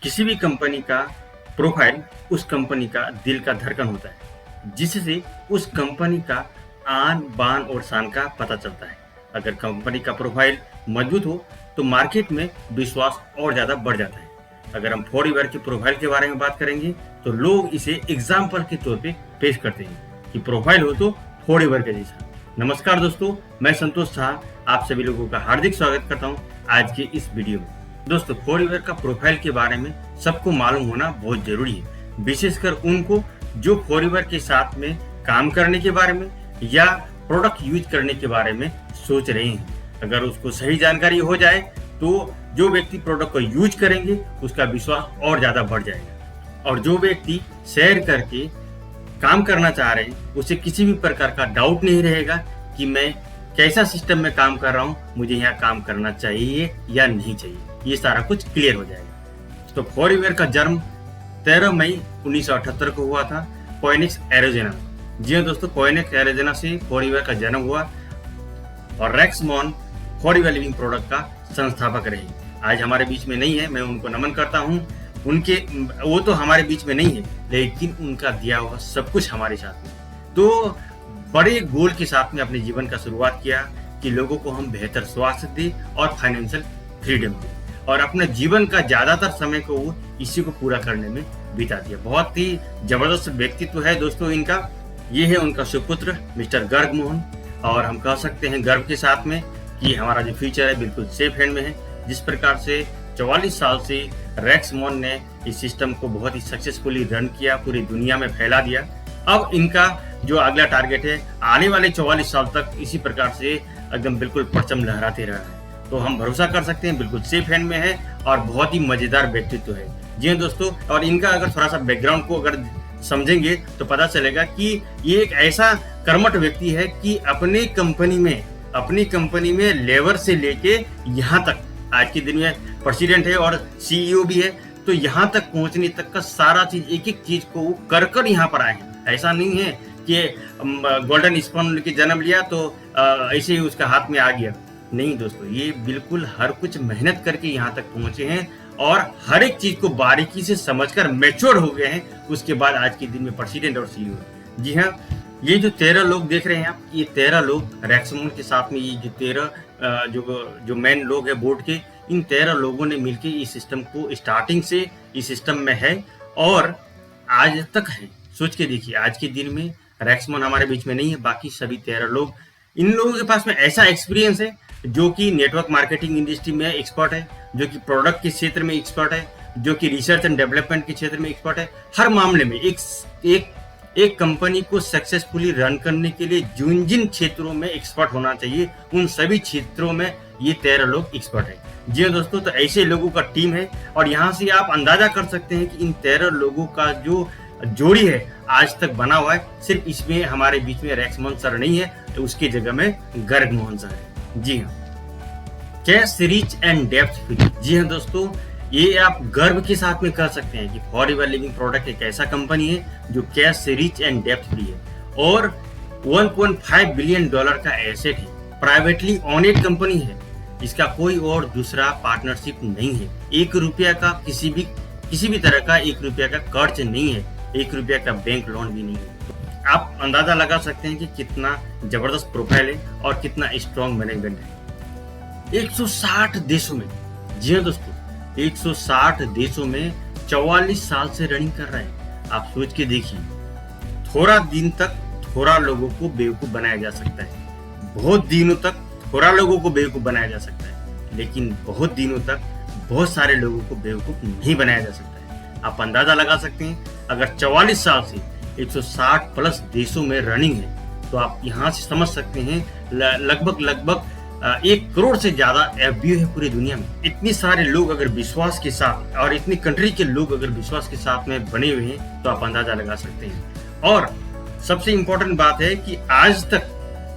किसी भी कंपनी का प्रोफाइल उस कंपनी का दिल का धड़कन होता है, जिससे उस कंपनी का आन बान और शान का पता चलता है। अगर कंपनी का प्रोफाइल मजबूत हो तो मार्केट में विश्वास और ज़्यादा बढ़ जाता है। अगर हम फॉरएवर के प्रोफाइल के बारे में बात करेंगे तो लोग इसे एग्जाम्पल के तौर पे पेश करते हैं कि प्रोफाइल हो तो फॉरएवर के जैसा। नमस्कार दोस्तों, मैं संतोष शाह आप सभी लोगों का हार्दिक स्वागत करता हूं आज के इस वीडियो में। दोस्तों, फॉरएवर का प्रोफाइल के बारे में सबको मालूम होना बहुत जरूरी है, विशेषकर उनको जो फॉरएवर के साथ में काम करने के बारे में या प्रोडक्ट यूज करने के बारे में सोच रहे हैं। अगर उसको सही जानकारी हो जाए तो जो व्यक्ति प्रोडक्ट को यूज करेंगे उसका विश्वास और ज्यादा बढ़ जाएगा, और जो व्यक्ति शेयर करके काम करना चाह रहे हैं उसे किसी भी प्रकार का डाउट नहीं रहेगा कि मैं कैसा सिस्टम में काम कर रहा हूँ, मुझे यहाँ काम करना चाहिए या नहीं चाहिए। ये सारा कुछ क्लियर हो जाएगा। तो फॉरएवर का जन्म 13 मई 1978 को हुआ था फोएनिक्स एरिज़ोना। जी हाँ दोस्तों, फोएनिक्स एरिज़ोना से फॉरएवर का जन्म हुआ और रेक्स मॉन फॉरएवर लिविंग प्रोडक्ट का संस्थापक रहे। आज हमारे बीच में नहीं है, मैं उनको नमन करता हूँ। वो तो हमारे बीच में नहीं है, लेकिन उनका दिया हुआ सब कुछ हमारे साथ में। तो बड़े गोल के साथ में अपने जीवन का शुरुआत किया कि लोगों को हम बेहतर स्वास्थ्य दें और फाइनेंशियल फ्रीडम दें, और अपने जीवन का ज्यादातर समय को वो इसी को पूरा करने में बिता दिया। बहुत ही जबरदस्त व्यक्तित्व है दोस्तों इनका। ये है उनका सुपुत्र मिस्टर गर्ग मोहन, और हम कह सकते हैं गर्व के साथ में कि हमारा जो फ्यूचर है बिल्कुल सेफ हैंड में है। जिस प्रकार से 44 साल से रेक्स मॉन ने इस सिस्टम को बहुत ही सक्सेसफुली रन किया, पूरी दुनिया में फैला दिया। अब इनका जो अगला टारगेट है आने वाले 44 साल तक इसी प्रकार से एकदम बिल्कुल परचम लहराते रहा है। तो हम भरोसा कर सकते हैं बिल्कुल सेफ हैंड में है और बहुत ही मजेदार व्यक्तित्व है। जी हाँ दोस्तों, और इनका अगर थोड़ा सा बैकग्राउंड को अगर समझेंगे तो पता चलेगा कि ये एक ऐसा कर्मठ व्यक्ति है कि अपनी कंपनी में लेबर से लेके यहाँ तक आज के दिन में प्रेसिडेंट है और सीईओ भी है। तो यहाँ तक पहुंचने तक का सारा चीज, एक एक चीज को वो कर यहाँ पर आए हैं। ऐसा नहीं है कि गोल्डन स्पून के जन्म लिया तो ऐसे ही उसका हाथ में आ गया। नहीं दोस्तों, ये बिल्कुल हर कुछ मेहनत करके यहाँ तक पहुंचे हैं और हर एक चीज को बारीकी से समझकर मैच्योर हो गए हैं। उसके बाद आज के दिन में प्रेसिडेंट और सीईओ। जी हाँ, ये जो 13 लोग देख रहे हैं आप, ये 13 लोग रेक्स मॉन के साथ में, ये जो 13 जो मेन लोग हैं बोर्ड के, इन 13 लोगों ने मिलकर इस सिस्टम को स्टार्टिंग से इस सिस्टम में है और आज तक है। सोच के देखिए, आज के दिन में रेक्स मॉन हमारे बीच में नहीं है, बाकी सभी 13 लोग, इन लोगों के पास में ऐसा एक्सपीरियंस है जो कि नेटवर्क मार्केटिंग इंडस्ट्री में एक्सपर्ट है, जो कि प्रोडक्ट के क्षेत्र में एक्सपर्ट है, जो कि रिसर्च एंड डेवलपमेंट के क्षेत्र में एक्सपर्ट है। हर मामले में एक कंपनी को सक्सेसफुली रन करने के लिए जिन जिन क्षेत्रों में एक्सपर्ट होना चाहिए उन सभी क्षेत्रों में ये 13 लोग एक्सपर्ट है। जी हाँ दोस्तों, तो ऐसे लोगों का टीम है और यहाँ से आप अंदाजा कर सकते हैं कि इन 13 लोगों का जो जोड़ी है आज तक बना हुआ है। सिर्फ इसमें हमारे बीच में रेक्स मॉन सर नहीं है, तो उसकी जगह में गर्ग मोहन सर है। जी हाँ, कैश रिच एंड डेप्थ फ्री। जी हाँ दोस्तों, ये आप गर्व के साथ में कह सकते हैं कि फॉरएवर लिविंग प्रोडक्ट एक ऐसा कंपनी है जो कैश से रिच एंड डेप्थ फ्री है और 1.5 बिलियन डॉलर का एसेट है, प्राइवेटली ऑनेड कंपनी है। इसका कोई और दूसरा पार्टनरशिप नहीं है। 1 रुपया का किसी भी तरह का 1 रुपया का कर्ज नहीं है, 1 रुपया का बैंक लोन भी नहीं है। आप अंदाजा लगा सकते हैं कि कितना जबरदस्त प्रोफाइल है और कितना स्ट्रॉन्ग मैनेजमेंट है। 160 देशों में, जी हाँ दोस्तों, 160 देशों में 44 साल से रनिंग कर रहे हैं। आप सोच के देखिए, थोड़ा दिन तक थोड़ा लोगों को बेवकूफ बनाया जा सकता है, बहुत दिनों तक थोड़ा लोगों को बेवकूफ बनाया जा सकता है, लेकिन बहुत दिनों तक बहुत सारे लोगों को बेवकूफ नहीं बनाया जा सकता है। आप अंदाजा लगा सकते हैं, अगर 44 साल से 160 प्लस देशों में रनिंग है तो आप यहाँ से समझ सकते हैं लगभग 1 करोड़ से ज्यादा एफबीओ है पूरी दुनिया में। इतने सारे लोग अगर विश्वास के साथ और इतनी कंट्री के लोग अगर विश्वास के साथ में बने हुए हैं तो आप अंदाजा लगा सकते हैं। और सबसे इम्पोर्टेंट बात है कि आज तक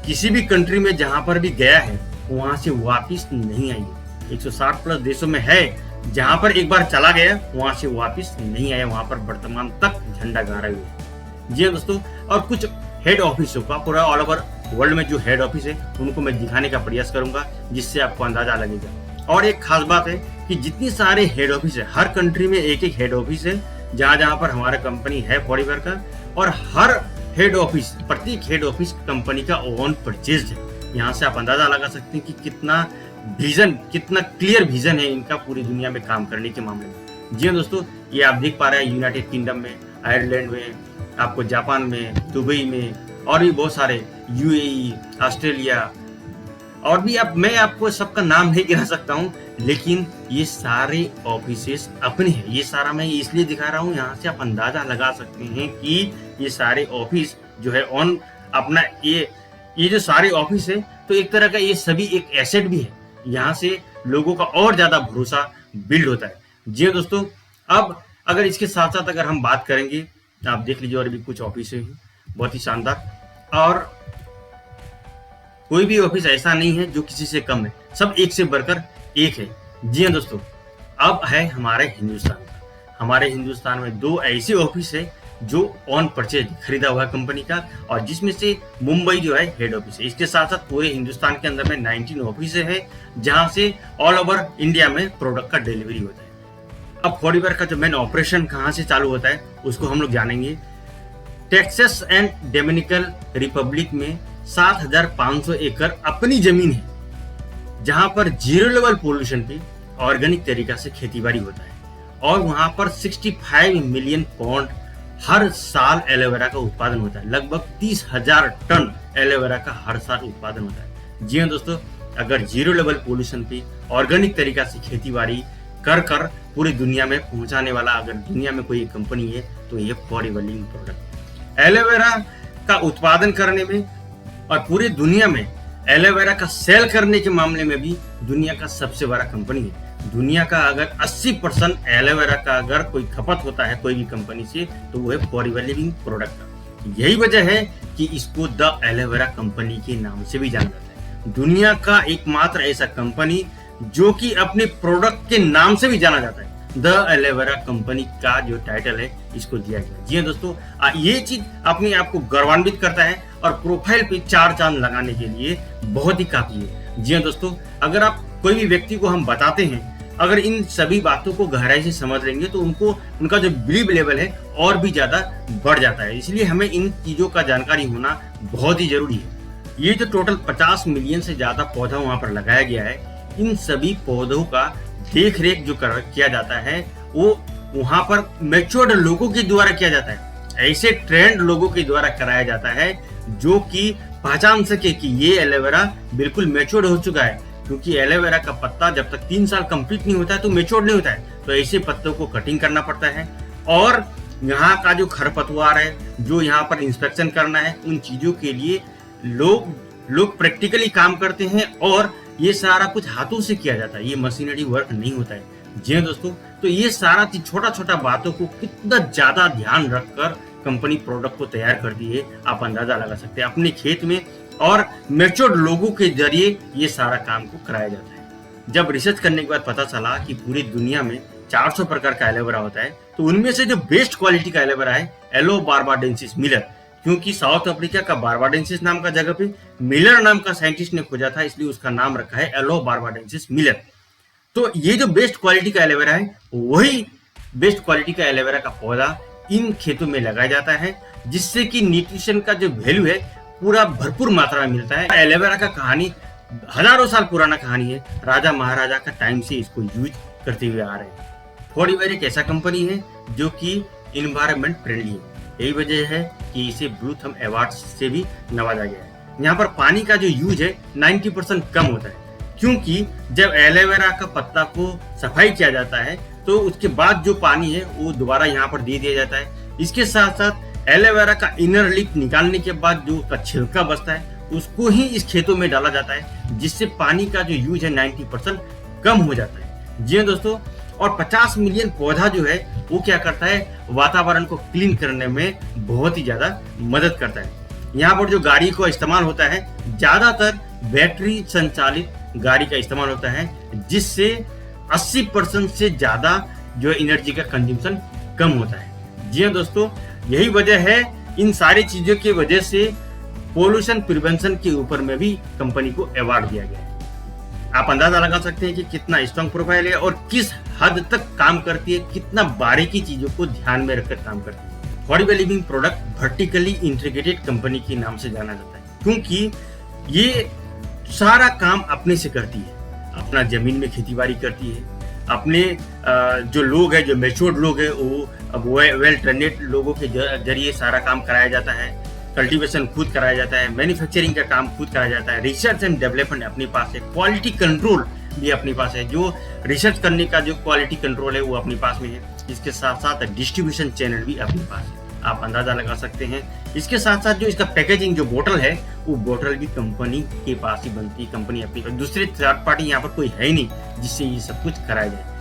किसी भी कंट्री में जहां पर भी गया है वहां से वापिस नहीं आई है। 160 प्लस देशों में है, जहां पर एक बार चला गया वहां से वापिस नहीं आया, वहां पर वर्तमान तक झंडा गाड़ा हुआ है। जी हाँ दोस्तों, और कुछ हेड ऑफिसों का पूरा ऑल ओवर वर्ल्ड में जो हेड ऑफिस है उनको मैं दिखाने का प्रयास करूंगा, जिससे आपको अंदाजा लगेगा। और एक खास बात है कि जितनी सारे हेड ऑफिस है, हर कंट्री में एक एक हेड ऑफिस है जहां पर हमारा कंपनी है फॉरएवर का, और हर हेड ऑफिस, प्रत्येक हेड ऑफिस कंपनी का ओन परचेज है। यहाँ से आप अंदाजा लगा सकते हैं कि कितना विजन, कितना क्लियर विजन है इनका पूरी दुनिया में काम करने के मामले में। जी हाँ दोस्तों, ये आप देख पा रहे हैं यूनाइटेड किंगडम में, आयरलैंड में, आपको जापान में, दुबई में, और भी बहुत सारे, यूएई, ऑस्ट्रेलिया, और भी मैं आपको सबका नाम नहीं गिना सकता हूँ, लेकिन ये सारे ऑफिसेस अपने हैं। ये सारा मैं इसलिए दिखा रहा हूँ, यहाँ से आप अंदाजा लगा सकते हैं कि ये सारे ऑफिस जो है ऑन अपना ये जो सारे ऑफिस है, तो एक तरह का ये सभी एक एसेट भी है। यहाँ से लोगों का और ज्यादा भरोसा बिल्ड होता है। जी हाँ दोस्तों, अब अगर इसके साथ साथ अगर हम बात करेंगे, आप देख लीजिए और भी कुछ ऑफिस है बहुत ही शानदार, और कोई भी ऑफिस ऐसा नहीं है जो किसी से कम है, सब एक से बढ़कर एक है। जी हाँ दोस्तों, अब है हमारे हिंदुस्तान का। हमारे हिंदुस्तान में 2 ऐसे ऑफिस है जो ऑन परचेज खरीदा हुआ कंपनी का, और जिसमें से मुंबई जो है हेड ऑफिस है। इसके साथ साथ पूरे हिंदुस्तान के अंदर में 19 ऑफिस है जहां से ऑल ओवर इंडिया में प्रोडक्ट का डिलीवरी होता है। अब फॉरएवर का जो मेन ऑपरेशन कहां से चालू होता है उसको हम लोग जानेंगे। टेक्सास एंड डोमिनिकन रिपब्लिक में 7,500 एकड़ अपनी जमीन है, जहां पर जीरो लेवल पोल्यूशन पे ऑर्गेनिक तरीका से खेतीबाड़ी होता है, और वहां पर 65 मिलियन पाउंड हर साल एलोवेरा का उत्पादन होता है। लगभग 30,000 टन एलोवेरा का हर साल उत्पादन होता है। जी हाँ दोस्तों, अगर जीरो लेवल पोल्यूशन पे ऑर्गेनिक तरीका से खेतीबाड़ी कर पूरी दुनिया में पहुंचाने वाला अगर दुनिया में कोई कंपनी है तो ये फॉरएवर लिविंग प्रोडक्ट। एलोवेरा का उत्पादन करने में और पूरी दुनिया में एलोवेरा का सेल करने के मामले में भी दुनिया का सबसे बड़ा कंपनी है। दुनिया का अगर 80% एलोवेरा का अगर कोई खपत होता है कोई भी कंपनी से, तो वो है फॉरएवर लिविंग प्रोडक्ट। यही वजह है कि इसको द एलोवेरा कंपनी के नाम से भी जाना जाता है। दुनिया का एकमात्र ऐसा कंपनी जो कि अपने प्रोडक्ट के नाम से भी जाना जाता है। द एलोवेरा कंपनी का जो टाइटल है इसको दिया गया। जी हाँ दोस्तों, ये चीज अपने आप को गौरवान्वित करता है और प्रोफाइल पे 4 चांद लगाने के लिए बहुत ही काफी है। जी हाँ दोस्तों, अगर आप कोई भी व्यक्ति को हम बताते हैं, अगर इन सभी बातों को गहराई से समझ लेंगे तो उनका जो बिलीव लेवल है और भी ज्यादा बढ़ जाता है। इसलिए हमें इन चीजों का जानकारी होना बहुत ही जरूरी है। ये जो टोटल 50 मिलियन से ज्यादा पौधा वहां पर लगाया गया है, इन सभी पौधों का देख रेख जो किया जाता है वो वहां पर मैच्योर्ड लोगों के द्वारा किया जाता है। ऐसे ट्रेंड लोगों के द्वारा कराया जाता है जो कि पहचान सके कि ये एलोवेरा बिल्कुल मैच्योर्ड हो चुका है, क्योंकि एलोवेरा का पत्ता जब तक 3 साल कंप्लीट नहीं होता है तो मैच्योर्ड नहीं होता है। तो ऐसे पत्तों को कटिंग करना पड़ता है, और यहाँ का जो खरपतवार है, जो यहाँ पर इंस्पेक्शन करना है, उन चीजों के लिए लोग प्रैक्टिकली काम करते हैं, और ये सारा कुछ हाथों से किया जाता है। ये मशीनरी वर्क नहीं होता है। जी हाँ दोस्तों, तो ये सारा चीज छोटा छोटा बातों को कितना ज्यादा ध्यान रखकर कंपनी प्रोडक्ट को तैयार करती है, आप अंदाजा लगा सकते हैं अपने खेत में, और मैच्योर्ड लोगों के जरिए ये सारा काम को कराया जाता है। जब रिसर्च करने के बाद पता चला कि पूरी दुनिया में 400 प्रकार का एलोवेरा होता है, तो उनमें से जो बेस्ट क्वालिटी का एलोवेरा है एलो बार्बाडेंसिस मिलर, क्योंकि साउथ अफ्रीका का बार्बाडेंसिस नाम का जगह पे मिलर नाम का साइंटिस्ट ने खोजा था, इसलिए उसका नाम रखा है एलो बार्बाडेंसिस मिलर। तो ये जो बेस्ट क्वालिटी का एलोवेरा है, वही बेस्ट क्वालिटी का एलोवेरा का पौधा इन खेतों में लगाया जाता है, जिससे कि न्यूट्रिशन का जो वैल्यू है पूरा भरपूर मात्रा में मिलता है। एलोवेरा का कहानी हजारों साल पुराना कहानी है, राजा महाराजा का टाइम से इसको यूज करते हुए आ रहे हैं। फॉरएवर एक ऐसा कंपनी है जो कि इन्वायरमेंट फ्रेंडली है। यही वजह है कि इसे ब्लू थंब अवार्ड से भी नवाजा गया है। यहाँ पर पानी का जो यूज है 90% कम होता है, क्योंकि जब एलोवेरा का पत्ता को सफाई किया जाता है तो उसके बाद जो पानी है वो दोबारा यहाँ पर दे दिया जाता है। इसके साथ साथ एलोवेरा का इनर लीफ निकालने के बाद जो उसका छिलका बचता है उसको ही इस खेतों में डाला जाता है, जिससे पानी का जो यूज है 90% कम हो जाता है। जी हाँ दोस्तों, और 50 मिलियन पौधा जो है वो क्या करता है, वातावरण को क्लीन करने में बहुत ही ज्यादा मदद करता है। यहाँ पर जो गाड़ी का इस्तेमाल होता है, ज्यादातर बैटरी संचालित गाड़ी का इस्तेमाल होता है, जिससे 80% से ज्यादा जो एनर्जी का कंजम्पशन कम होता है। जी हाँ दोस्तों, यही वजह है, इन सारी चीजों की वजह से पोल्यूशन प्रिवेंशन के ऊपर में भी कंपनी को अवार्ड दिया गया है। आप अंदाजा लगा सकते हैं कि कितना स्ट्रॉन्ग प्रोफाइल है और किस हद तक काम करती है, कितना बारीकी चीजों को ध्यान में रखकर काम करती है। Forever living product vertically integrated company के नाम से जाना जाता है, क्योंकि ये सारा काम अपने से करती है। अपना जमीन में खेती बाड़ी करती है, अपने जो लोग हैं, जो मैच्योर्ड लोग हैं, वो वेल ट्रेंडेड लोगों के जरिए सारा काम कराया जाता है। कल्टीवेशन खुद कराया जाता है, मैन्युफैक्चरिंग का काम खुद कराया जाता है, रिसर्च एंड डेवलपमेंट अपने पास है, क्वालिटी कंट्रोल भी अपने पास है। जो रिसर्च करने का जो क्वालिटी कंट्रोल है वो अपने पास में है। इसके साथ साथ डिस्ट्रीब्यूशन चैनल भी अपने पास है, आप अंदाजा लगा सकते हैं। इसके साथ साथ जो इसका पैकेजिंग जो बोतल है, वो बोतल भी कंपनी के पास ही बनती है। कंपनी अपनी, दूसरे थर्ड पार्टी यहाँ पर कोई है ही नहीं जिससे ये सब कुछ कराया जाए।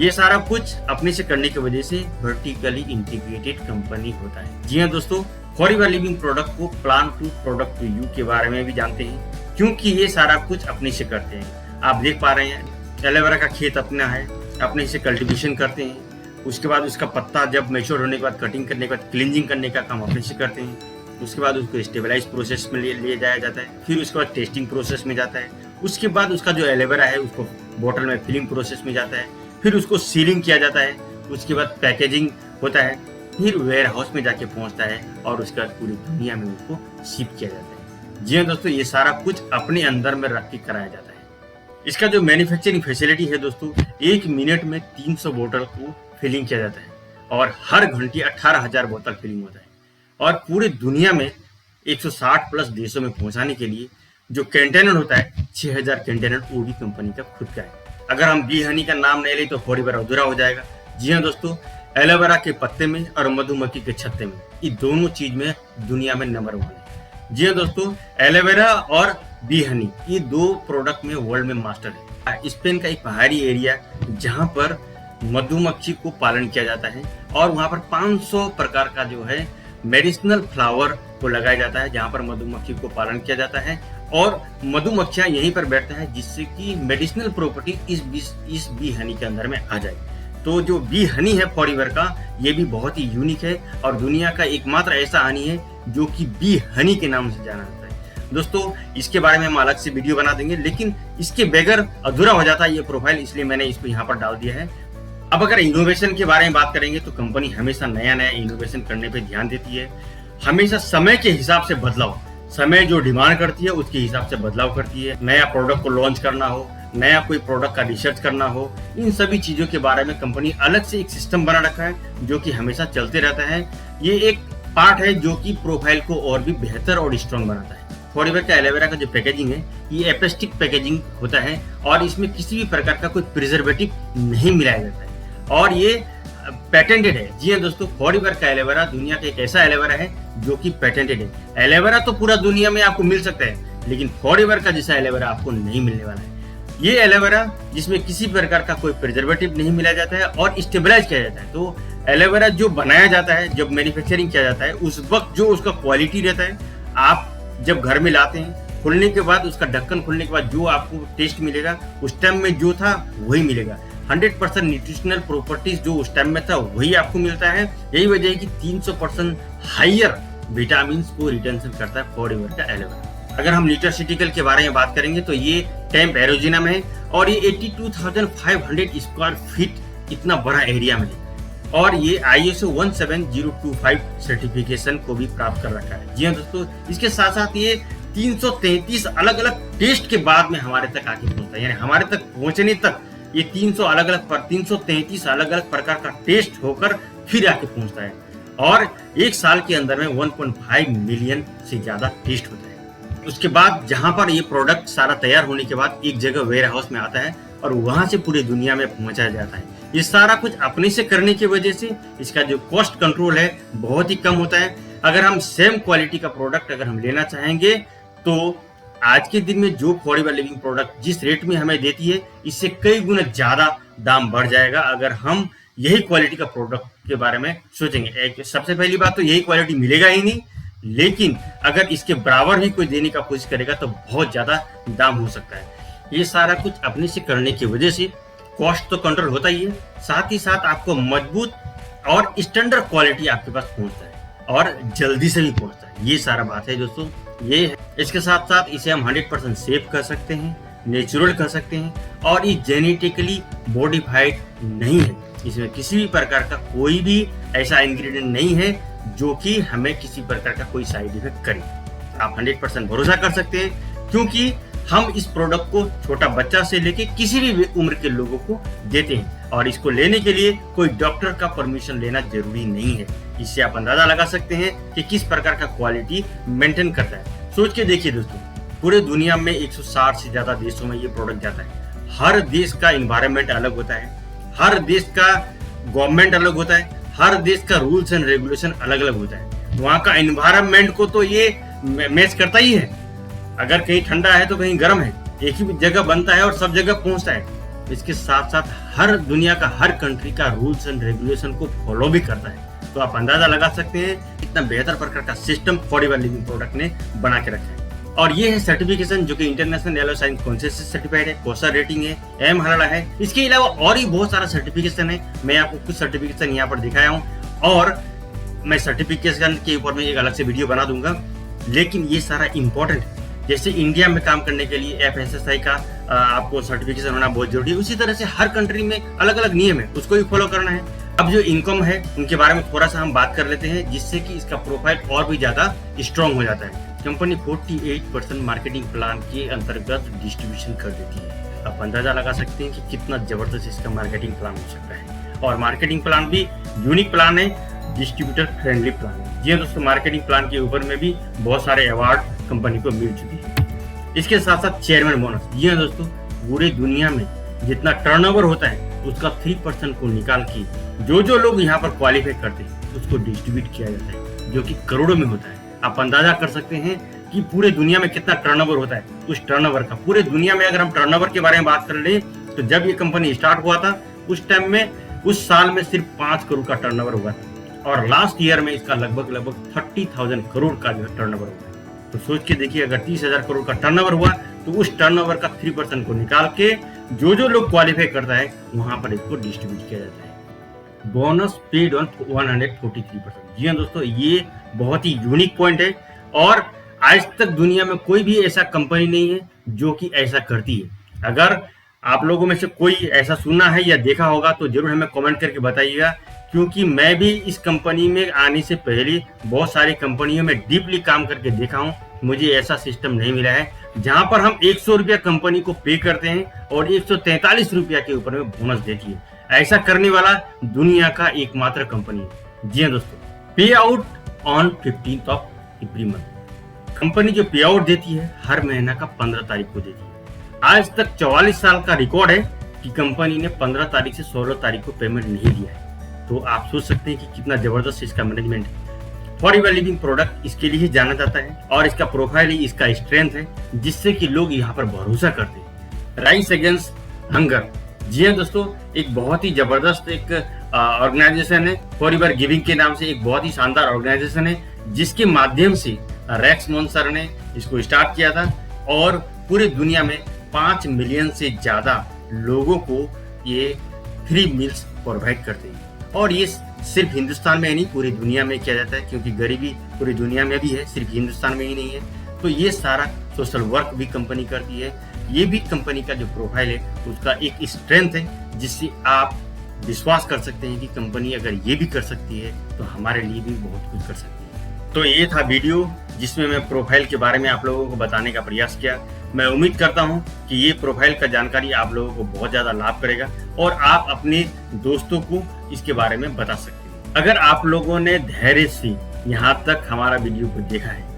ये सारा कुछ अपने से करने की वजह से वर्टिकली इंटीग्रेटेड कंपनी होता है। जी हाँ दोस्तों, फॉरएवर लिविंग प्रोडक्ट को plan to product to you के बारे में भी जानते हैं, क्योंकि ये सारा कुछ अपने से करते हैं। आप देख पा रहे हैं एलोवेरा का खेत अपना है, अपने से कल्टीवेशन करते हैं। उसके बाद उसका पत्ता जब मैच्योर होने के बाद कटिंग करने के बाद क्लींजिंग करने का काम अपने से करते हैं। उसके बाद उसको स्टेबलाइज प्रोसेस में ले जाया जाता है, फिर उसके बाद टेस्टिंग प्रोसेस में जाता है। उसके बाद उसका जो एलोवेरा है उसको बोतल में फिलिंग प्रोसेस में जाता है, फिर उसको सीलिंग किया जाता है। उसके बाद पैकेजिंग होता है, फिर वेयर हाउस में जाके पहुंचता है और उसके बाद पूरी दुनिया में उसको शिप किया जाता है। जी हाँ दोस्तों, ये सारा कुछ अपने अंदर में रख के कराया जाता है। इसका जो मैन्युफैक्चरिंग फैसिलिटी है दोस्तों, 1 मिनट में 300 बोतल को फिलिंग किया जाता है और हर घंटे 18,000 बोतल फिलिंग होता है। और पूरी दुनिया में 160 प्लस देशों में पहुंचाने के लिए जो कंटेनर होता है, 6,000 कंटेनर, वो भी कंपनी का खुद का है। अगर हम बी हनी का नाम नहीं ले तो फॉरएवर अधूरा हो जाएगा। जी हाँ दोस्तों, एलोवेरा के पत्ते में और मधुमक्खी के छत्ते में, ये दोनों चीज में दुनिया में नंबर 1 है। जी हाँ दोस्तों, एलोवेरा और बी हनी, ये 2 प्रोडक्ट में वर्ल्ड में मास्टर है। स्पेन का एक पहाड़ी एरिया जहाँ पर मधुमक्खी को पालन किया जाता है और वहाँ पर 500 प्रकार का जो है मेडिसिनल फ्लावर को लगाया जाता है, जहाँ पर मधुमक्खी को पालन किया जाता है और मधुमक्खियां यहीं पर बैठते हैं, जिससे कि मेडिसिनल प्रॉपर्टी इस बी हनी के अंदर में आ जाए। तो जो बी हनी है फॉरएवर का, ये भी बहुत ही यूनिक है और दुनिया का एकमात्र ऐसा हनी है जो कि बी हनी के नाम से जाना जाता है। दोस्तों, इसके बारे में हम अलग से वीडियो बना देंगे, लेकिन इसके बगैर अधूरा हो जाता है ये प्रोफाइल, इसलिए मैंने इसको यहाँ पर डाल दिया है। अब अगर इनोवेशन के बारे में बात करेंगे तो कंपनी हमेशा नया नया इनोवेशन करने पे ध्यान देती है। हमेशा समय के हिसाब से बदलाव, समय जो डिमांड करती है उसके हिसाब से बदलाव करती है। नया प्रोडक्ट को लॉन्च करना हो, नया कोई प्रोडक्ट का रिसर्च करना हो, इन सभी चीजों के बारे में कंपनी अलग से एक सिस्टम बना रखा है जो कि हमेशा चलते रहता है। ये एक पार्ट है जो कि प्रोफाइल को और भी बेहतर और स्ट्रॉन्ग बनाता है। फॉरएवर का एलोवेरा का जो पैकेजिंग है, ये एपेस्टिक पैकेजिंग होता है और इसमें किसी भी प्रकार का कोई प्रिजर्वेटिव नहीं मिलाया जाता है और ये पेटेंटेड है। जी हाँ दोस्तों, फॉरएवर का एलोवेरा दुनिया का एक ऐसा एलोवेरा है जो कि पेटेंटेड है। एलोवेरा तो पूरा दुनिया में आपको मिल सकता है, लेकिन फॉरएवर का जैसा एलोवेरा आपको नहीं मिलने वाला है। ये एलोवेरा जिसमें किसी प्रकार का कोई प्रिजर्वेटिव नहीं मिलाया जाता है और स्टेबलाइज किया जाता है। तो एलोवेरा जो बनाया जाता है, जब मैन्युफैक्चरिंग किया जाता है, उस वक्त जो उसका क्वालिटी रहता है, आप जब घर में लाते हैं, खुलने के बाद उसका ढक्कन खुलने के बाद जो आपको टेस्ट मिलेगा, उस टाइम में जो था वही मिलेगा। 100% न्यूट्रिशनल प्रॉपर्टीज जो उस टाइम में था वही आपको मिलता है। यही वजह है कि 300% हाइयर विटामिन को रिटेंशन करता है फॉरएवर का एलोवेरा। अगर हम न्यूट्रास्यूटिकल के बारे में बात करेंगे तो ये टेम्प एरिजोना में है और ये 82,500 स्क्वायर फीट इतना बड़ा एरिया में है और ये ISO 17025 सर्टिफिकेशन को भी प्राप्त कर रखा है। जी हाँ दोस्तों, इसके साथ साथ ये 333 अलग अलग टेस्ट के बाद में हमारे तक आके पहुंचता है, यानी हमारे तक पहुंचने तक ये 333 अलग अलग प्रकार का टेस्ट होकर फिर आके पहुंचता है और एक साल के अंदर में 1.5 मिलियन से ज्यादा टेस्ट होता है। उसके बाद जहां पर ये प्रोडक्ट सारा तैयार होने के बाद एक जगह वेयर हाउस में आता है और वहां से पूरी दुनिया में पहुंचाया जाता है। ये सारा कुछ अपने से करने की वजह से इसका जो कॉस्ट कंट्रोल है बहुत ही कम होता है। अगर हम सेम क्वालिटी का प्रोडक्ट अगर हम लेना चाहेंगे तो आज के दिन में जो फॉरएवर लिविंग प्रोडक्ट जिस रेट में हमें देती है, इससे कई गुना ज्यादा दाम बढ़ जाएगा अगर हम यही क्वालिटी का प्रोडक्ट के बारे में सोचेंगे। सबसे पहली बात तो यही क्वालिटी मिलेगा ही नहीं, लेकिन अगर इसके बराबर भी कोई देने का कोशिश करेगा तो बहुत ज्यादा दाम हो सकता है। ये सारा कुछ अपने से करने की वजह से कॉस्ट तो कंट्रोल होता ही है, साथ ही साथ आपको मजबूत और स्टैंडर्ड क्वालिटी आपके पास पहुंचता है और जल्दी से भी पहुंचता है। ये सारा बात है दोस्तों, ये है। इसके साथ साथ इसे हम 100% सेव कर सकते हैं, नेचुरल कह सकते हैं और ये जेनेटिकली मॉडिफाइड नहीं है। इसमें किसी भी प्रकार का कोई भी ऐसा इंग्रेडिएंट नहीं है जो कि हमें किसी प्रकार का कोई साइड इफेक्ट करे। आप 100% भरोसा कर सकते हैं क्योंकि हम इस प्रोडक्ट को छोटा बच्चा से लेके किसी भी उम्र के लोगों को देते हैं और इसको लेने के लिए कोई डॉक्टर का परमिशन लेना जरूरी नहीं है। इससे आप अंदाजा लगा सकते हैं कि किस प्रकार का क्वालिटी मेंटेन करता है। सोच के देखिए दोस्तों, पूरे दुनिया में 160 से ज्यादा देशों में ये प्रोडक्ट जाता है। हर देश का इन्वायरमेंट अलग होता है, हर देश का गवर्नमेंट अलग होता है, हर देश का रूल्स एंड रेगुलेशन अलग अलग होता है। वहाँ का इन्वायरमेंट को तो ये मैच करता ही है। अगर कहीं ठंडा है तो कहीं गर्म है, एक ही जगह बनता है और सब जगह पहुंचता है। इसके साथ साथ हर दुनिया का हर कंट्री का रूल्स एंड रेगुलेशन को फॉलो भी करता है। तो आप अंदाजा लगा सकते हैं कितना बेहतर प्रकार का सिस्टम फॉरएवर लिविंग प्रोडक्ट ने बना के रखा है। और ये है सर्टिफिकेशन जो कि इंटरनेशनल येलो साइन कॉन्सेंस से सर्टिफाइड है, कोसा रेटिंग है, एम हलाला है। इसके अलावा और भी बहुत सारा सर्टिफिकेशन है। मैं आपको कुछ सर्टिफिकेशन यहाँ पर दिखाया हूँ और मैं सर्टिफिकेशन के ऊपर में एक अलग से वीडियो बना दूंगा। लेकिन ये सारा इंपॉर्टेंट है। जैसे इंडिया में काम करने के लिए FSSAI का आपको सर्टिफिकेशन होना बहुत जरूरी है, उसी तरह से हर कंट्री में अलग अलग नियम है, उसको भी फॉलो करना है। अब जो इनकम है उनके बारे में थोड़ा सा हम बात कर लेते हैं, जिससे कि इसका प्रोफाइल और भी ज्यादा स्ट्रॉन्ग हो जाता है। कंपनी 48% मार्केटिंग प्लान के अंतर्गत डिस्ट्रीब्यूशन कर देती है। आप अंदाजा लगा सकते हैं कि कितना जबरदस्त इसका मार्केटिंग प्लान हो सकता है। और मार्केटिंग प्लान भी यूनिक प्लान है, डिस्ट्रीब्यूटर फ्रेंडली प्लान है। जी हाँ दोस्तों, मार्केटिंग प्लान के ऊपर में भी बहुत सारे अवार्ड कंपनी को मिल चुकी है। इसके साथ साथ चेयरमैन बोनस। जी हाँ दोस्तों, पूरी दुनिया में जितना टर्नओवर होता है उसका 3% को निकाल के जो लोग यहाँ पर क्वालिफाई करते हैं उसको डिस्ट्रीब्यूट किया जाता है, जो कि करोड़ों में होता है। आप अंदाजा कर सकते हैं कि पूरे दुनिया में कितना टर्नओवर होता है। उस टर्नओवर का पूरे दुनिया में अगर हम टर्नओवर के बारे में बात कर ले तो जब ये कंपनी स्टार्ट हुआ था उस टाइम में उस साल में सिर्फ 5 करोड़ का टर्नओवर हुआ था और लास्ट ईयर में इसका लगभग 30,000 करोड़ का जो टर्नओवर हुआ है। तो सोच के देखिए, अगर 30,000 करोड़ का टर्नओवर हुआ तो उस टर्नओवर का 3% को निकाल के जो लोग क्वालिफाई करता है वहां पर इसको डिस्ट्रीब्यूट किया जाता है। Bonus paid on 143%। जी हाँ दोस्तों, ये बहुत ही यूनिक पॉइंट है और आज तक दुनिया में कोई भी ऐसा कंपनी नहीं है जो कि ऐसा करती है। अगर आप लोगों में से कोई ऐसा सुना है या देखा होगा तो जरूर हमें कमेंट करके बताइएगा, क्योंकि मैं भी इस कंपनी में आने से पहले बहुत सारी कंपनियों में डीपली काम करके देखा हूँ। मुझे ऐसा सिस्टम नहीं मिला है जहां पर हम 100 रुपया कंपनी को पे करते हैं और 143 रुपया के ऊपर में बोनस देती है। ऐसा करने वाला दुनिया का एकमात्र कंपनी है। जी हाँ दोस्तों, पे out on 15th of every month. Company जो पे आउट देती है हर महीना का 15 तारीख को देती है। आज तक 44 साल का रिकॉर्ड है कि कंपनी ने 15 तारीख से 16 तारीख को पेमेंट नहीं दिया है। तो आप सोच सकते हैं कि कितना जबरदस्त इसका मैनेजमेंट है। फॉरएवर लिविंग प्रोडक्ट इसके लिए ही जाना जाता है और इसका प्रोफाइल ही इसका स्ट्रेंथ है, जिससे कि लोग यहाँ पर भरोसा करते हैं। Rice against hunger. जी हाँ दोस्तों, एक बहुत ही जबरदस्त एक ऑर्गेनाइजेशन है। फॉरएवर गिविंग के नाम से एक बहुत ही शानदार ऑर्गेनाइजेशन है, जिसके माध्यम से रेक्समोन सर ने इसको स्टार्ट किया था और पूरी दुनिया में 5 मिलियन से ज्यादा लोगों को ये फ्री मील्स प्रोवाइड करते हैं। और ये सिर्फ हिंदुस्तान में ही नहीं, पूरी दुनिया में किया जाता है, क्योंकि गरीबी पूरी दुनिया में भी है, सिर्फ हिंदुस्तान में ही नहीं है। तो ये सारा सोशल वर्क भी कंपनी करती है। ये भी कंपनी का जो प्रोफाइल है उसका एक स्ट्रेंथ है, जिससे आप विश्वास कर सकते हैं कि कंपनी अगर ये भी कर सकती है तो हमारे लिए भी बहुत कुछ कर सकती है। तो ये था वीडियो जिसमें मैं प्रोफाइल के बारे में आप लोगों को बताने का प्रयास किया। मैं उम्मीद करता हूं कि ये प्रोफाइल का जानकारी आप लोगों को बहुत ज़्यादा लाभ करेगा और आप अपने दोस्तों को इसके बारे में बता सकते हैं। अगर आप लोगों ने धैर्य से यहाँ तक हमारा वीडियो को देखा है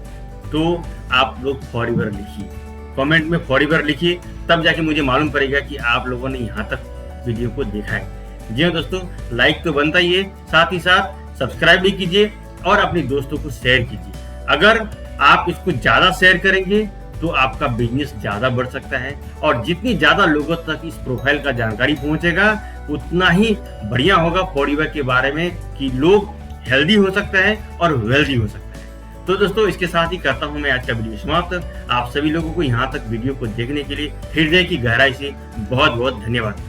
तो आप लोग फॉरएवर लिखिए, कमेंट में फॉरएवर लिखिए, तब जाके मुझे मालूम पड़ेगा कि आप लोगों ने यहाँ तक वीडियो को देखा है। जी हाँ दोस्तों, लाइक तो बनता ही है, साथ ही साथ सब्सक्राइब भी कीजिए और अपने दोस्तों को शेयर कीजिए। अगर आप इसको ज्यादा शेयर करेंगे तो आपका बिजनेस ज्यादा बढ़ सकता है और जितनी ज्यादा लोगों तक इस प्रोफाइल का जानकारी पहुंचेगा उतना ही बढ़िया होगा फॉरएवर के बारे में, कि लोग हेल्दी हो सकता है और वेल्दी हो सकता है। तो दोस्तों, इसके साथ ही करता हूं मैं आज का वीडियो समाप्त। आप सभी लोगों को यहाँ तक वीडियो को देखने के लिए हृदय की गहराई से बहुत बहुत धन्यवाद।